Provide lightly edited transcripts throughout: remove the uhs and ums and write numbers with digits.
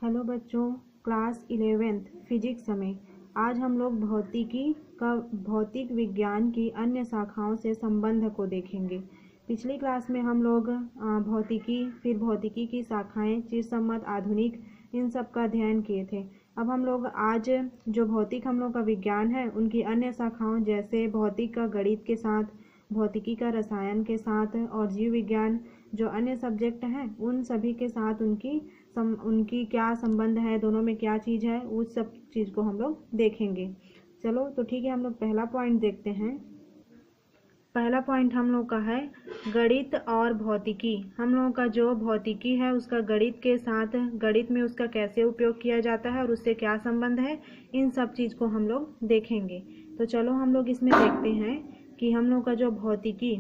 Hello बच्चों, class 11th physics में आज हम लोग भौतिक विज्ञान की अन्य शाखाओं से संबंध को देखेंगे। पिछली क्लास में हम लोग भौतिकी की शाखाएं चिरसम्मत, आधुनिक, इन सब का अध्ययन किए थे। अब हम लोग आज जो भौतिक हम लोग का विज्ञान है उनकी अन्य शाखाओं जैसे भौतिक का गणित के साथ, भौतिकी का रसायन के साथ और जीव विज्ञान जो अन्य सब्जेक्ट हैं उन सभी के साथ उनकी क्या संबंध है, दोनों में क्या चीज़ है, उस सब चीज़ को हम लोग देखेंगे। चलो तो ठीक है, हम लोग पहला पॉइंट देखते हैं। पहला पॉइंट हम लोग का है गणित और भौतिकी। हम लोगों का जो भौतिकी है उसका गणित के साथ, गणित में उसका कैसे उपयोग किया जाता है और उससे क्या संबंध है, इन सब चीज़ को हम लोग देखेंगे। तो चलो हम लोग इसमें देखते हैं कि हम लोग का जो भौतिकी,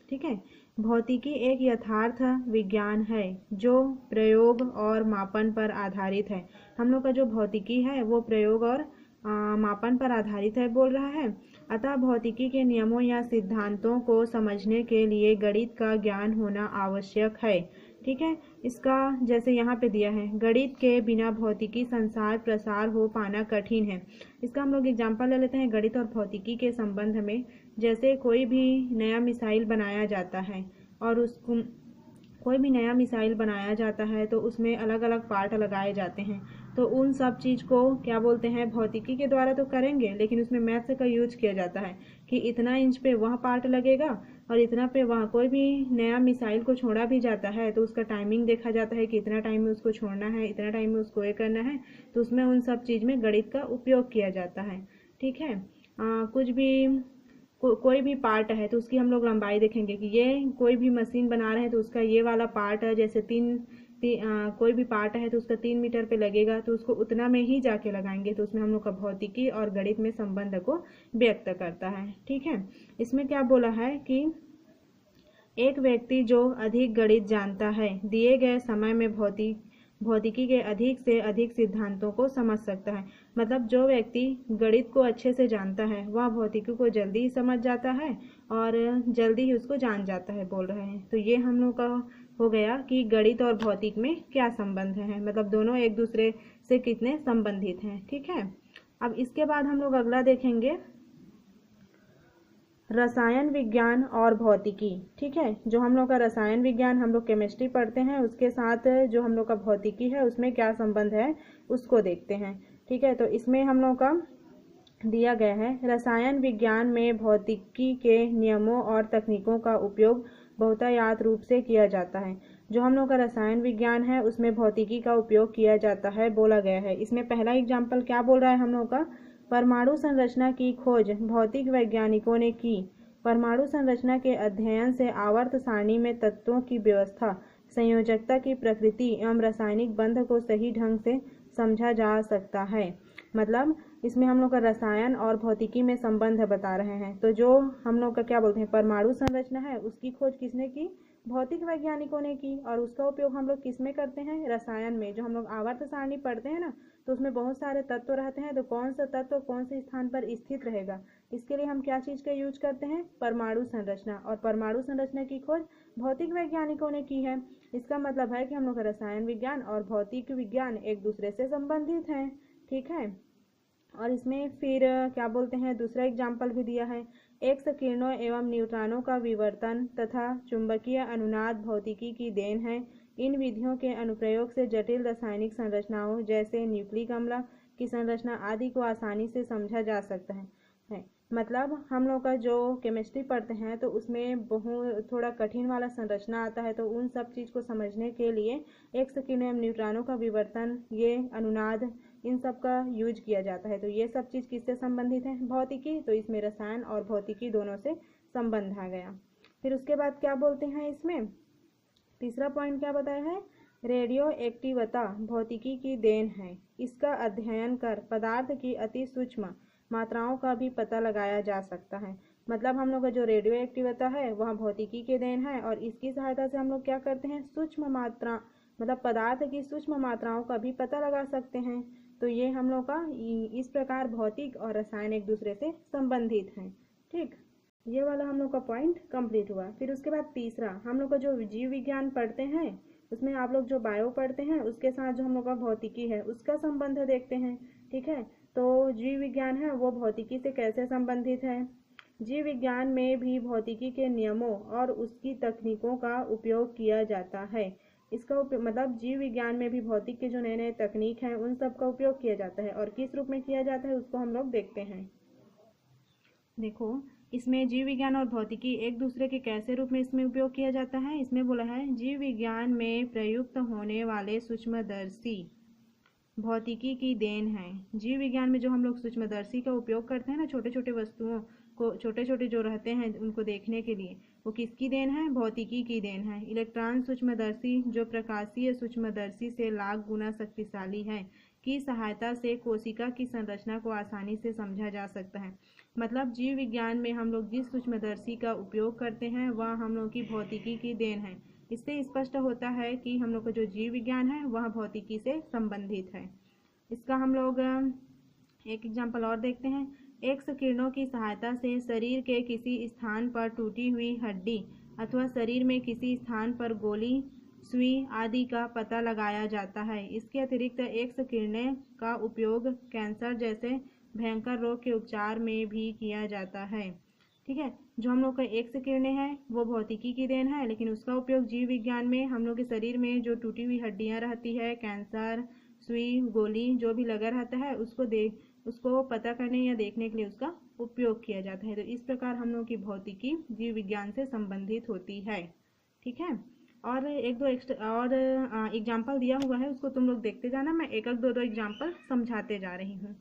ठीक है, भौतिकी एक यथार्थ विज्ञान है जो प्रयोग और मापन पर आधारित है। हम लोग का जो भौतिकी है वो प्रयोग और मापन पर आधारित है बोल रहा है। अतः भौतिकी के नियमों या सिद्धांतों को समझने के लिए गणित का ज्ञान होना आवश्यक है। ठीक है, इसका जैसे यहाँ पे दिया है, गणित के बिना भौतिकी संसार प्रसार हो पाना कठिन है। इसका हम लोग एग्जाम्पल ले लेते हैं गणित और भौतिकी के संबंध में। जैसे कोई भी नया मिसाइल बनाया जाता है और तो उसमें अलग अलग पार्ट लगाए जाते हैं। तो उन सब चीज़ को क्या बोलते हैं, भौतिकी के द्वारा तो करेंगे, लेकिन उसमें मैथ्स का यूज किया जाता है कि इतना इंच पे वह पार्ट लगेगा और इतना पे वह। कोई भी नया मिसाइल को छोड़ा भी जाता है तो उसका टाइमिंग देखा जाता है कि इतना टाइम में उसको छोड़ना है, इतना टाइम में उसको ये करना है। तो उसमें उन सब चीज़ में गणित का उपयोग किया जाता है। ठीक है, कोई भी पार्ट है तो उसकी हम लोग लंबाई देखेंगे कि ये कोई भी मशीन बना रहे हैं तो उसका ये वाला पार्ट है, जैसे कोई भी पार्ट है तो उसका 3 मीटर पे लगेगा तो उसको उतना में ही जाके लगाएंगे। तो उसमें हम लोग का भौतिकी और गणित में संबंध को व्यक्त करता है। ठीक है, इसमें क्या बोला है कि एक व्यक्ति जो अधिक गणित जानता है दिए गए समय में भौतिकी के अधिक से अधिक सिद्धांतों को समझ सकता है। मतलब जो व्यक्ति गणित को अच्छे से जानता है वह भौतिकी को जल्दी ही समझ जाता है और जल्दी ही उसको जान जाता है बोल रहे हैं। तो ये हम लोग का हो गया कि गणित और भौतिक में क्या संबंध है, मतलब दोनों एक दूसरे से कितने संबंधित हैं। ठीक है, अब इसके बाद हम लोग अगला देखेंगे रसायन विज्ञान और भौतिकी। ठीक है, जो हम लोग का रसायन विज्ञान हम लोग केमिस्ट्री पढ़ते हैं उसके साथ जो हम लोग का भौतिकी है उसमें क्या संबंध है उसको देखते हैं। ठीक है, तो इसमें हम लोग का दिया गया है रसायन विज्ञान में भौतिकी के नियमों और तकनीकों का उपयोग बहुतायत रूप से किया जाता है। जो हम लोग का रसायन विज्ञान है उसमें भौतिकी का उपयोग किया जाता है बोला गया है। इसमें पहला एग्जाम्पल क्या बोल रहा है हम लोग का, परमाणु संरचना की खोज भौतिक वैज्ञानिकों ने की। परमाणु संरचना के अध्ययन से आवर्त सारणी में तत्वों की व्यवस्था, संयोजकता की प्रकृति एवं रासायनिक बंध को सही ढंग से समझा जा सकता है। मतलब इसमें हम लोग का रसायन और भौतिकी में संबंध बता रहे हैं। तो जो हम लोग का क्या बोलते हैं परमाणु संरचना है उसकी खोज किसने की, भौतिक वैज्ञानिकों ने की। और उसका उपयोग हम लोग किस में करते हैं, रसायन में। जो हम लोग आवर्त सारणी पढ़ते हैं ना तो उसमें बहुत सारे तत्व रहते हैं, तो कौन सा तत्व कौन से स्थान पर स्थित रहेगा, इसके लिए हम क्या चीज़ का यूज करते हैं, परमाणु संरचना। और परमाणु संरचना की खोज भौतिक वैज्ञानिकों ने की है। इसका मतलब है कि हम लोग का रसायन विज्ञान और भौतिक विज्ञान एक दूसरे से संबंधित हैं। ठीक है, और इसमें फिर क्या बोलते हैं, दूसरा एग्जाम्पल भी दिया है, एक्स किरणों एवं न्यूट्रॉनों का विवर्तन तथा चुंबकीय अनुनाद भौतिकी की देन है। इन विधियों के अनुप्रयोग से जटिल रासायनिक संरचनाओं जैसे न्यूक्लिक अम्ल की संरचना आदि को आसानी से समझा जा सकता है। मतलब हम लोग का जो केमिस्ट्री पढ़ते हैं तो उसमें बहुत थोड़ा कठिन वाला संरचना आता है, तो उन सब चीज़ को समझने के लिए एक्स किरणों एवं न्यूट्रॉनों का विवर्तन, ये अनुनाद, इन सब का यूज किया जाता है। तो ये सब चीज़ किससे संबंधित है, भौतिकी। तो इसमें रसायन और भौतिकी दोनों से संबंध आ गया। फिर उसके बाद क्या बोलते हैं, इसमें तीसरा पॉइंट क्या बताया है, रेडियो एक्टिवता भौतिकी की देन है। इसका अध्ययन कर पदार्थ की अति सूक्ष्म मात्राओं का भी पता लगाया जा सकता है। मतलब हम लोग का जो रेडियो एक्टिवता है वह भौतिकी के देन है और इसकी सहायता से हम लोग क्या करते हैं, सूक्ष्म मात्रा मतलब पदार्थ की सूक्ष्म मात्राओं का भी पता लगा सकते हैं। तो ये हम लोग का इस प्रकार भौतिक और रसायन एक दूसरे से संबंधित हैं। ठीक, ये वाला हम लोग का पॉइंट कंप्लीट हुआ। फिर उसके बाद तीसरा हम लोग का जो जीव विज्ञान पढ़ते हैं उसमें आप लोग जो बायो पढ़ते हैं उसके साथ जो हम लोग का भौतिकी है उसका संबंध देखते हैं। ठीक है, तो जीव विज्ञान है वो भौतिकी से कैसे संबंधित है। जीव विज्ञान में भी भौतिकी के नियमों और उसकी तकनीकों का उपयोग किया जाता है। इसका मतलब जीव विज्ञान में भी भौतिक के जो नए नए तकनीक हैं उन सब का उपयोग किया जाता है, और किस रूप में किया जाता है उसको हम लोग देखते हैं। देखो, इसमें जीव विज्ञान और भौतिकी एक दूसरे के कैसे रूप में इसमें उपयोग किया जाता है। इसमें बोला है जीव विज्ञान में प्रयुक्त होने वाले सूक्ष्मदर्शी भौतिकी की देन है। जीव विज्ञान में जो हम लोग सूक्ष्मदर्शी का उपयोग करते हैं ना, छोटे छोटे वस्तुओं को, छोटे छोटे जो रहते हैं उनको देखने के लिए, वो किसकी देन है, भौतिकी की देन है। इलेक्ट्रॉन सूक्ष्मदर्शी जो प्रकाशीय सूक्ष्मदर्शी से लाख गुना शक्तिशाली है की सहायता से कोशिका की संरचना को आसानी से समझा जा सकता है। मतलब जीव विज्ञान में हम लोग जिस सूक्ष्मदर्शी का उपयोग करते हैं वह हम लोग की भौतिकी की देन है। इससे स्पष्ट होता है कि हम लोग का जो जीव विज्ञान है वह भौतिकी से संबंधित है। इसका हम लोग एक एग्जाम्पल और देखते हैं। एक्स किरणों की सहायता से शरीर के किसी स्थान पर टूटी हुई हड्डी अथवा शरीर में किसी स्थान पर गोली, सुई आदि का पता लगाया जाता है। इसके अतिरिक्त एक्स किरणें का उपयोग कैंसर जैसे भयंकर रोग के उपचार में भी किया जाता है। ठीक है, जो हम लोग का एक्स किरणें हैं वो भौतिकी की देन है, लेकिन उसका उपयोग जीव विज्ञान में हम लोग के शरीर में जो टूटी हुई हड्डियां रहती है, कैंसर, सुई, गोली जो भी लगा रहता है उसको पता करने या देखने के लिए उसका उपयोग किया जाता है। तो इस प्रकार हम लोग की भौतिकी जीव विज्ञान से संबंधित होती है। ठीक है, और एक दो और एग्जाम्पल दिया हुआ है, उसको तुम लोग देखते जाना, मैं एक दो एग्जाम्पल समझाते जा रही हूँ।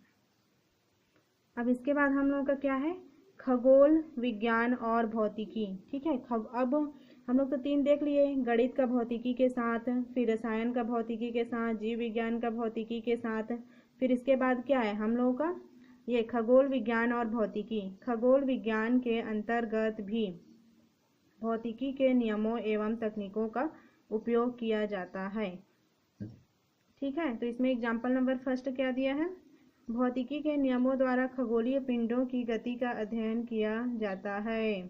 अब इसके बाद हम लोग का क्या है, खगोल विज्ञान और भौतिकी। ठीक है, अब हम लोग तो 3 देख लिए, गणित का भौतिकी के साथ, फिर रसायन का भौतिकी के साथ, जीव विज्ञान का भौतिकी के साथ, फिर इसके बाद क्या है हम लोगों का ये खगोल विज्ञान और भौतिकी। खगोल विज्ञान के अंतर्गत भी भौतिकी के नियमों एवं तकनीकों का उपयोग किया जाता है। ठीक है, तो इसमें एग्जाम्पल नंबर फर्स्ट क्या दिया है, भौतिकी के नियमों द्वारा खगोलीय पिंडों की गति का अध्ययन किया जाता है।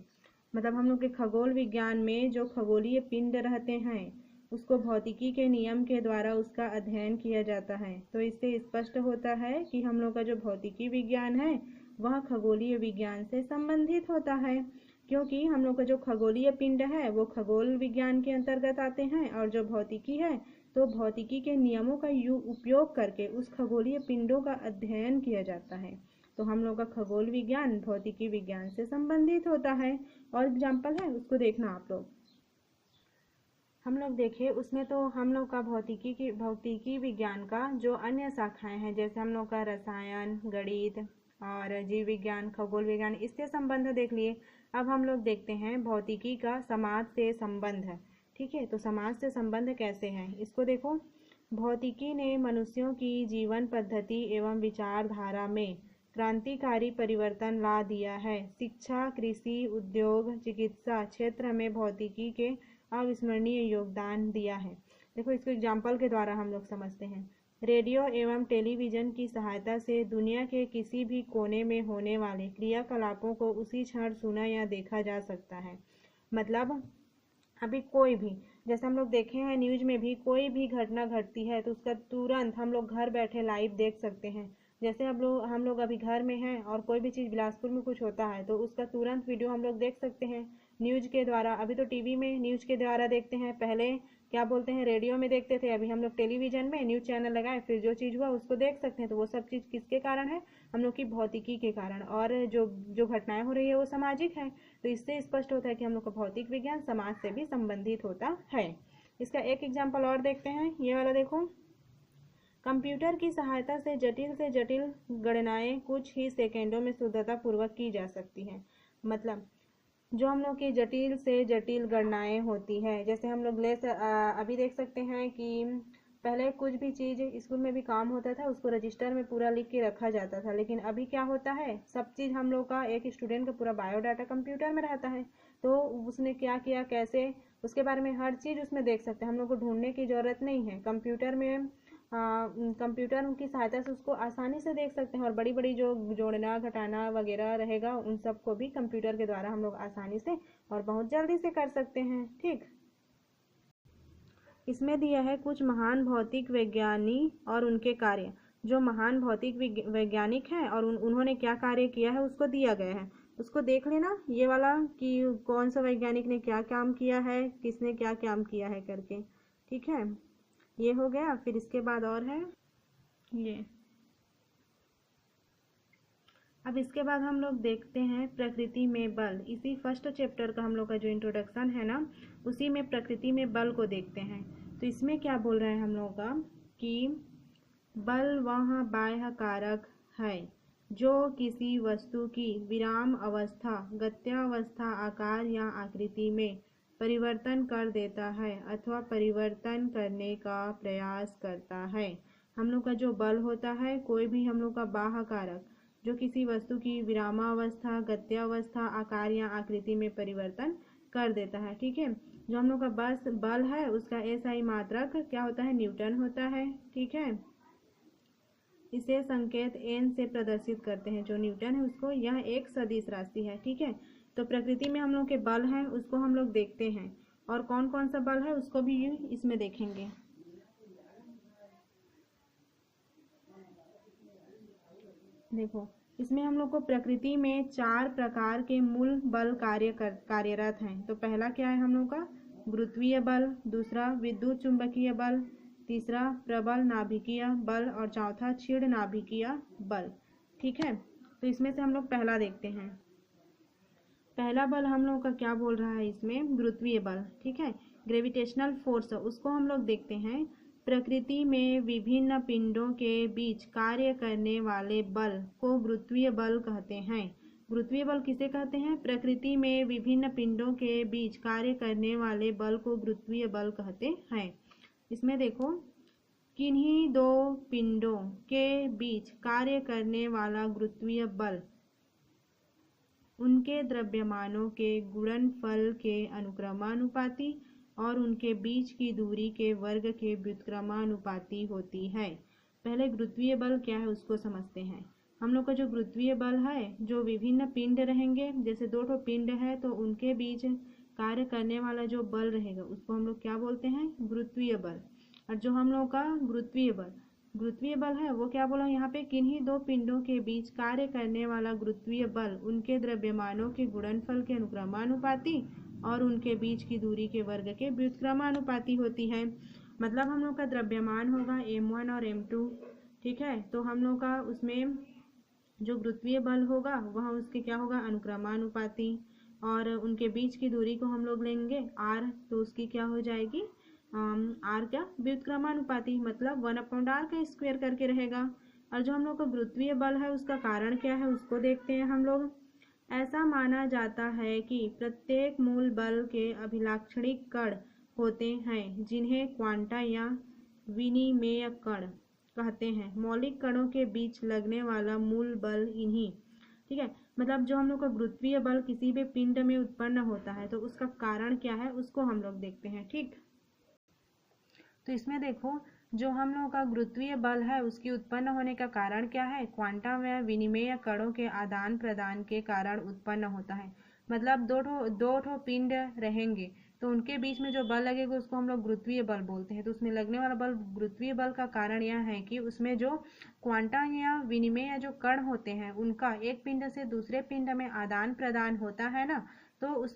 मतलब हम लोग के खगोल विज्ञान में जो खगोलीय पिंड रहते हैं उसको भौतिकी के नियम के द्वारा उसका अध्ययन किया जाता है। तो इससे स्पष्ट होता है कि हम लोग का जो भौतिकी विज्ञान है वह खगोलीय विज्ञान से संबंधित होता है, क्योंकि हम लोग का जो खगोलीय पिंड है वो खगोल विज्ञान के अंतर्गत आते हैं, और जो भौतिकी है तो भौतिकी के नियमों का उपयोग करके उस खगोलीय पिंडों का अध्ययन किया जाता है। तो हम लोग का खगोल विज्ञान भौतिकी विज्ञान से संबंधित होता है। और एग्जाम्पल है उसको देखना आप लोग। हम लोग देखें उसमें तो हम लोग का भौतिकी विज्ञान का जो अन्य शाखाएं हैं, जैसे हम लोग का रसायन, गणित और जीव विज्ञान, खगोल विज्ञान, इससे संबंध देख लिए। अब हम लोग देखते हैं भौतिकी का समाज से संबंध। ठीक है, तो समाज से संबंध कैसे है इसको देखो। भौतिकी ने मनुष्यों की जीवन पद्धति एवं विचारधारा में क्रांतिकारी परिवर्तन ला दिया है। शिक्षा, कृषि, उद्योग, चिकित्सा क्षेत्र में भौतिकी के अविस्मरणीय योगदान दिया है। देखो, इसको एग्जाम्पल के द्वारा हम लोग समझते हैं। रेडियो एवं टेलीविज़न की सहायता से दुनिया के किसी भी कोने में होने वाले क्रियाकलापों को उसी क्षण सुना या देखा जा सकता है। मतलब अभी कोई भी, जैसे हम लोग देखे हैं न्यूज में भी कोई भी घटना घटती है तो उसका तुरंत हम लोग घर बैठे लाइव देख सकते हैं। जैसे हम लोग अभी घर में हैं और कोई भी चीज़ बिलासपुर में कुछ होता है तो उसका तुरंत वीडियो हम लोग देख सकते हैं न्यूज के द्वारा। अभी तो टीवी में न्यूज के द्वारा देखते हैं, पहले क्या बोलते हैं रेडियो में देखते थे, अभी हम लोग टेलीविज़न में न्यूज चैनल लगाए फिर जो चीज़ हुआ उसको देख सकते हैं। तो वो सब चीज़ किसके कारण है, हम लोग की भौतिकी के कारण। और जो घटनाएं हो रही है वो सामाजिक है। तो इससे स्पष्ट होता है कि हम लोग का भौतिक विज्ञान समाज से भी संबंधित होता है। इसका एक एग्जाम्पल और देखते हैं, ये वाला देखो। कंप्यूटर की सहायता से जटिल गणनाएं कुछ ही सेकेंडों में शुद्धता पूर्वक की जा सकती हैं। मतलब जो हम लोग की जटिल से जटिल गणनाएं होती है, जैसे हम लोग अभी देख सकते हैं कि पहले कुछ भी चीज़ स्कूल में भी काम होता था उसको रजिस्टर में पूरा लिख के रखा जाता था, लेकिन अभी क्या होता है सब चीज़ हम लोग का एक स्टूडेंट का पूरा बायोडाटा कंप्यूटर में रहता है। तो उसने क्या किया, कैसे, उसके बारे में हर चीज़ उसमें देख सकते हैं। हम लोग को ढूंढने की ज़रूरत नहीं है, कंप्यूटर की सहायता से उसको आसानी से देख सकते हैं। और बड़ी बड़ी जो जोड़ना घटाना वगैरह रहेगा उन सब को भी कंप्यूटर के द्वारा हम लोग आसानी से और बहुत जल्दी से कर सकते हैं। ठीक, इसमें दिया है कुछ महान भौतिक वैज्ञानी और उनके कार्य। जो महान भौतिक वैज्ञानिक हैं और उन्होंने क्या कार्य किया है उसको दिया गया है, उसको देख लेना ये वाला कि कौन सा वैज्ञानिक ने क्या काम किया है, किसने क्या काम किया है करके। ठीक है, ये हो गया। फिर इसके बाद और है ये। अब इसके बाद हम लोग देखते हैं प्रकृति में बल। इसी फर्स्ट चैप्टर का हम लोग का जो इंट्रोडक्शन है ना, उसी में प्रकृति में बल को देखते हैं। तो इसमें क्या बोल रहे हैं हम लोग का कि बल वह बाह्य कारक है जो किसी वस्तु की विराम अवस्था, गत्यावस्था, आकार या आकृति में परिवर्तन कर देता है अथवा परिवर्तन करने का प्रयास करता है। हम लोग का जो बल होता है, कोई भी हम लोग का बाह्य कारक जो किसी वस्तु की विरामावस्था, गत्यावस्था, आकार या आकृति में परिवर्तन कर देता है। ठीक है, जो हम लोग का बल है उसका एसआई मात्रक क्या होता है, न्यूटन होता है। ठीक है, इसे संकेत n से प्रदर्शित करते हैं। जो न्यूटन है उसको, यह एक सदिश राशि है। ठीक है, तो प्रकृति में हम लोग के बल हैं उसको हम लोग देखते हैं, और कौन कौन सा बल है उसको भी इसमें देखेंगे। देखो, इसमें हम लोग को प्रकृति में 4 प्रकार के मूल बल कार्यरत हैं। तो पहला क्या है हम लोग का, गुरुत्वीय बल, दूसरा विद्युत चुंबकीय बल, तीसरा प्रबल नाभिकीय बल, और चौथा क्षीण नाभिकीय बल। ठीक है, तो इसमें से हम लोग पहला देखते हैं। पहला बल हम लोग का क्या बोल रहा है इसमें, गुरुत्वीय बल। ठीक है, ग्रेविटेशनल फोर्स, उसको हम लोग देखते हैं। प्रकृति में विभिन्न पिंडों के बीच कार्य करने वाले बल को गुरुत्वीय बल कहते हैं। गुरुत्वीय बल किसे कहते हैं, प्रकृति में विभिन्न पिंडों के बीच कार्य करने वाले बल को गुरुत्वीय बल कहते हैं। इसमें देखो, किन्हीं 2 पिंडों के बीच कार्य करने वाला गुरुत्वीय बल उनके द्रव्यमानों के गुणनफल के अनुक्रमानुपाती और उनके बीच की दूरी के वर्ग के व्युत्क्रमानुपाती होती है। पहले गुरुत्वीय बल क्या है उसको समझते हैं। हम लोग का जो गुरुत्वीय बल है, जो विभिन्न पिंड रहेंगे, जैसे 2 पिंड है तो उनके बीच कार्य करने वाला जो बल रहेगा उसको हम लोग क्या बोलते हैं, गुरुत्वीय बल। और जो हम लोग का गुरुत्वीय बल है वो क्या बोला यहाँ पे, किन्हीं 2 पिंडों के बीच कार्य करने वाला गुरुत्वीय बल उनके द्रव्यमानों के गुणनफल के अनुक्रमानुपाती और उनके बीच की दूरी के वर्ग के व्युत्क्रमानुपाती होती है। मतलब हम लोग का द्रव्यमान होगा m1 और m2। ठीक है, तो हम लोग का उसमें जो गुरुत्वीय बल होगा वह उसके क्या होगा, अनुक्रमानुपाती, और उनके बीच की दूरी को हम लोग लेंगे r, तो उसकी क्या हो जाएगी, r क्या, व्युत्क्रमानुपाती, मतलब 1/r का स्क्वायर करके रहेगा। और जो हम लोग का गुरुत्वीय बल है उसका कारण क्या है उसको देखते हैं हम लोग। ऐसा माना जाता है कि प्रत्येक मूल बल के अभिलाक्षणिक कण होते हैं जिन्हें क्वांटा या विनिमेय कण कहते हैं। मौलिक कणों के बीच लगने वाला मूल बल इन्हीं, ठीक है, मतलब जो हम लोग का गुरुत्वीय बल किसी भी पिंड में उत्पन्न होता है तो उसका कारण क्या है उसको हम लोग देखते हैं। ठीक, तो इसमें देखो, जो हम लोगों का गुरुत्वीय बल है उसकी उत्पन्न होने का कारण क्या है, क्वांटा में विनिमेय कणों के आदान प्रदान के कारण उत्पन्न होता है। मतलब दो ठो पिंड रहेंगे तो उनके बीच में जो बल लगेगा उसको हम लोग गुरुत्वीय बल बोलते हैं। तो उसमें लगने वाला बल, गुरुत्वीय बल का कारण यह है कि उसमें जो क्वांटा या विनिमेय जो कण होते हैं उनका एक पिंड से दूसरे पिंड में आदान प्रदान होता है ना, तो उस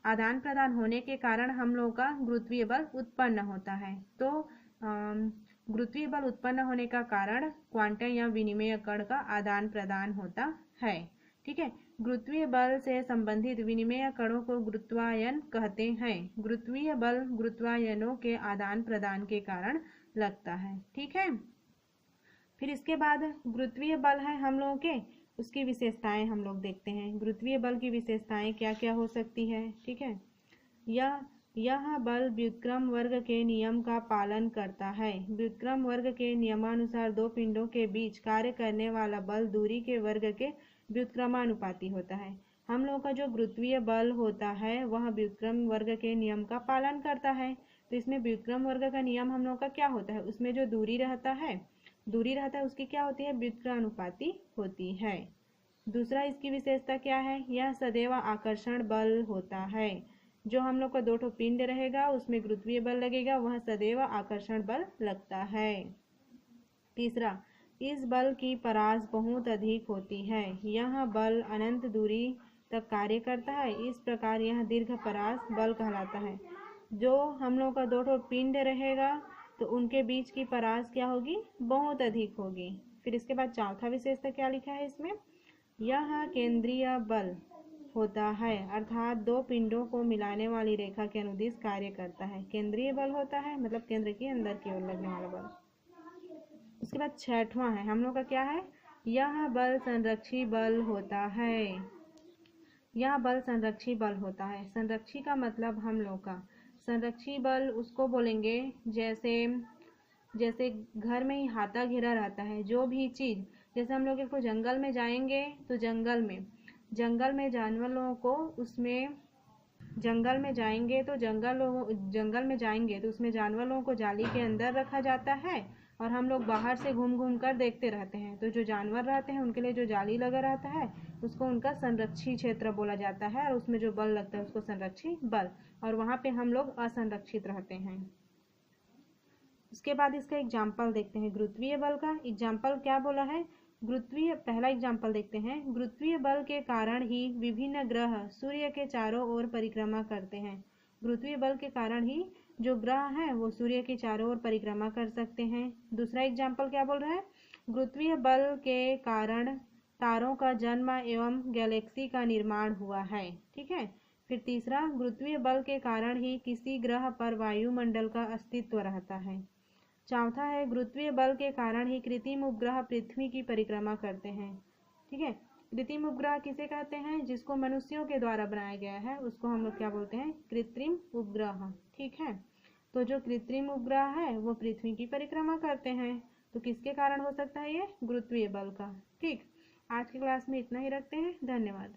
आदान प्रदान होने के कारण हम लोग का गुरुत्वीय बल उत्पन्न होता है। तो गुरुत्वीय बल उत्पन्न होने का कारण क्वांटा या विनिमेय कण का आदान प्रदान होता है। ठीक है, गुरुत्वीय बल से संबंधित विनिमेय कणों को गुरुत्वायन कहते हैं। गुरुत्वीय बल गुरुत्वायनों के आदान प्रदान के कारण लगता है। ठीक है, फिर इसके बाद गुरुत्वीय बल है हम लोगों के, उसकी विशेषताएं हम लोग देखते हैं। गुरुत्वीय बल की विशेषताएं क्या क्या हो सकती है। ठीक है, यह बल व्युत्क्रम वर्ग के नियम का पालन करता है। व्युत्क्रम वर्ग के नियमानुसार 2 पिंडों के बीच कार्य करने वाला बल दूरी के वर्ग के व्युत्क्रमानुपाती होता है। हम लोग का जो गुरुत्वीय बल होता है वह व्युत्क्रम वर्ग के नियम का पालन करता है। तो इसमें व्युत्क्रम वर्ग का नियम हम लोग का क्या होता है, उसमें जो दूरी रहता है उसकी क्या होती है, व्युत्क्रमानुपाती होती है। दूसरा इसकी विशेषता क्या है, यह सदैव आकर्षण बल होता है। जो हम लोग का 2 ठो पिंड रहेगा उसमें गुरुत्वीय बल लगेगा, वह सदैव आकर्षण बल लगता है। तीसरा, इस बल की परास बहुत अधिक होती है, यह बल अनंत दूरी तक कार्य करता है, इस प्रकार यह दीर्घ परास बल कहलाता है। जो हम लोग का 2 ठो पिंड रहेगा तो उनके बीच की परास क्या होगी, बहुत अधिक होगी। फिर इसके बाद चौथा विशेषता क्या लिखा है इसमें, यह केंद्रीय बल होता है, अर्थात 2 पिंडों को मिलाने वाली रेखा के अनुदिश कार्य करता है। केंद्रीय बल होता है मतलब केंद्र के अंदर की ओर लगने वाला बल। उसके बाद छठवां है हम लोग का क्या है, यह बल संरक्षी बल होता है। यह बल संरक्षी बल होता है। संरक्षी का मतलब हम लोग का संरक्षी बल उसको बोलेंगे जैसे घर में ही हाथा घेरा रहता है, जो भी चीज, जैसे हम लोग को जंगल में जाएंगे तो जंगल में जानवरों को उसमें जंगल में जाएंगे तो उसमें जानवरों को जाली के अंदर रखा जाता है और हम लोग बाहर से घूम घूम कर देखते रहते हैं। तो जो जानवर रहते हैं उनके लिए जो जाली लगा रहता है उसको उनका संरक्षी क्षेत्र बोला जाता है और उसमें जो बल लगता है उसको संरक्षी बल, और वहां पे हम लोग असंरक्षित रहते हैं। उसके बाद इसका एग्जाम्पल देखते हैं गुरुत्वीय बल का। एग्जाम्पल क्या बोला है, पहला एग्जाम्पल देखते हैं, गुरुत्वीय बल के कारण ही विभिन्न ग्रह सूर्य के चारों ओर परिक्रमा करते हैं। गुरुत्वीय बल के कारण ही जो ग्रह हैं वो सूर्य के चारों ओर परिक्रमा कर सकते हैं। दूसरा एग्जाम्पल क्या बोल रहा है, गुरुत्वीय बल के कारण तारों का जन्म एवं गैलेक्सी का निर्माण हुआ है। ठीक है। फिर तीसरा, गुरुत्वीय बल के कारण ही किसी ग्रह पर वायुमंडल का अस्तित्व रहता है। चौथा है, गुरुत्वीय बल के कारण ही कृत्रिम उपग्रह पृथ्वी की परिक्रमा करते हैं। ठीक है। कृत्रिम उपग्रह किसे कहते हैं, जिसको मनुष्यों के द्वारा बनाया गया है उसको हम लोग क्या बोलते हैं, कृत्रिम उपग्रह। ठीक है। तो जो कृत्रिम उपग्रह है वो पृथ्वी की परिक्रमा करते हैं, तो किसके कारण हो सकता है, ये गुरुत्वीय बल का। ठीक। आज की क्लास में इतना ही रखते हैं। धन्यवाद।